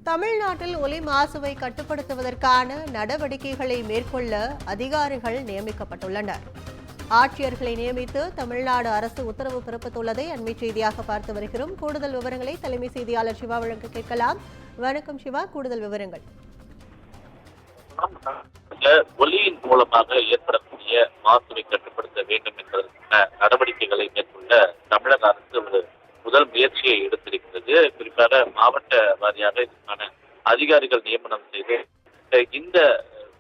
தமிழ்நாட்டில் ஒலி மாசுவை கட்டுப்படுத்துவதற்கான நடவடிக்கைகளை மேற்கொள்ள அதிகாரிகள் நியமிக்கப்பட்டுள்ளனர். ஆட்சியர்களை நியமித்து தமிழ்நாடு அரசு உத்தரவு பிறப்பித்துள்ளதை அண்மை செய்தியாக பார்த்து வருகிறோம். கூடுதல் விவரங்களை தலைமை செய்தியாளர் சிவா வழங்க கேட்கலாம். வணக்கம் சிவா, கூடுதல் விவரங்கள். ஒலியின் மூலமாக ஏற்படக்கூடிய மாசுவை கட்டுப்படுத்த வேண்டும் என்பதற்கான நடவடிக்கைகளை மேற்கொள்ள தமிழக அரசு ஒரு முதல் முயற்சியை எடுத்திருக்கிறது. குறிப்பாக மாவட்ட வாரியாக இதற்கான அதிகாரிகள் நியமனம் செய்து இந்த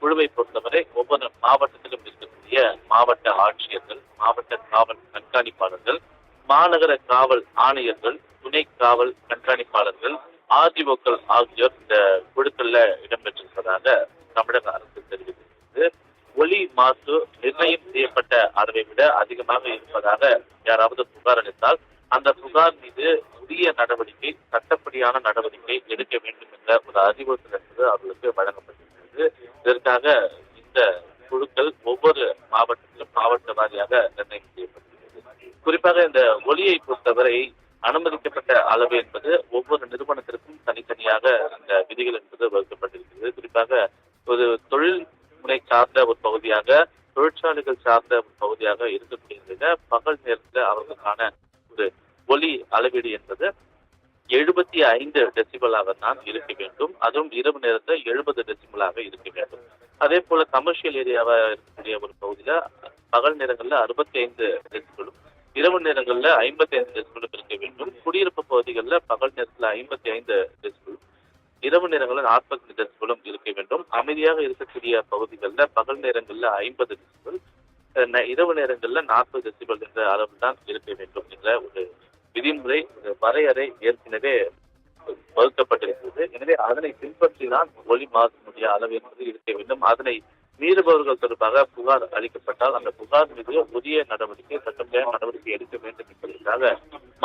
குழுவை பொறுத்தவரை ஒவ்வொரு மாவட்டத்திலும் இருக்கக்கூடிய மாவட்ட ஆட்சியர்கள், மாவட்ட காவல் கண்காணிப்பாளர்கள், மாநகர காவல் ஆணையர்கள், துணை காவல் கண்காணிப்பாளர்கள், ஆர்டிஓக்கள் ஆகியோர் இந்த குழுக்கள்ல இடம்பெற்றிருப்பதாக தமிழக அரசு தெரிவித்திருக்கிறது. ஒலி மாசு நிர்ணயம் செய்யப்பட்ட அளவை விட அதிகமாக இருப்பதாக யாராவது புகார் அளித்தால் அந்த புகார் மீது உரிய நடவடிக்கை, சட்டப்படியான நடவடிக்கை எடுக்க வேண்டும் என்ற ஒரு அறிவுறுத்தல் என்பது அவர்களுக்கு வழங்கப்பட்டிருக்கிறது. இதற்காக இந்த குழுக்கள் ஒவ்வொரு மாவட்டத்திலும் மாவட்ட வாரியாக நிர்ணயம் செய்யப்பட்டிருக்கிறது. குறிப்பாக இந்த ஒலியை பொறுத்தவரை அனுமதிக்கப்பட்ட அளவு என்பது ஒவ்வொரு நிறுவனத்திற்கும் தனித்தனியாக இந்த விதிகள் என்பது வகுக்கப்பட்டிருக்கிறது. குறிப்பாக ஒரு தொழில் முனை சார்ந்த ஒரு பகுதியாக, தொழிற்சாலைகள் சார்ந்த ஒரு பகுதியாக இருக்கக்கூடிய பகல் நேரத்தில் அவர்களுக்கான ஒரு ஒலி அளவீடு என்பது 75 டெசிபலாக தான் இருக்க வேண்டும். அதுவும் இரவு நேரத்தில் 70 டெசிபலாக இருக்க வேண்டும். அதே போல கமர்ஷியல் ஏரியாவா இருக்கக்கூடிய ஒரு பகுதியில பகல் நேரங்கள்ல 65 டெசிபலும், இரவு நேரங்கள்ல 55 டெசிபலும் இருக்க வேண்டும். குடியிருப்பு பகுதிகளில் பகல் நேரத்துல 55 டெசிபலும், இரவு நேரங்களில் 40 டெசிபலும் இருக்க வேண்டும். அமைதியாக இருக்கக்கூடிய பகுதிகளில் பகல் நேரங்களில் 50 டெசிபல், இரவு நேரங்களில் 40 டெசிபல் என்ற அளவு தான் இருக்க வேண்டும் என்ற ஒரு விதிமுறை, வரையறை ஏற்கனவே வகுக்கப்பட்டிருக்கிறது. எனவே அதனை பின்பற்றி தான் ஒலி மாசுடைய அளவு என்பது இருக்க வேண்டும். அதனை மீறுபவர்கள் தொடர்பாக புகார் அளிக்கப்பட்டால் அந்த புகார் மீது உரிய நடவடிக்கை, சட்டப்படியான நடவடிக்கை எடுக்க வேண்டும் என்பதற்காக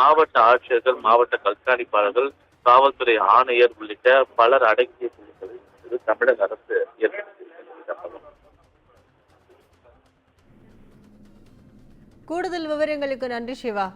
மாவட்ட ஆட்சியர்கள், மாவட்ட கண்காணிப்பாளர்கள், காவல்துறை ஆணையர் உள்ளிட்ட பலர் அடங்கிய குழுக்களை தமிழக அரசு ஏற்படுத்தியிருக்கிறது. கூடுதல் விவரங்களுக்கு நன்றி சிவா.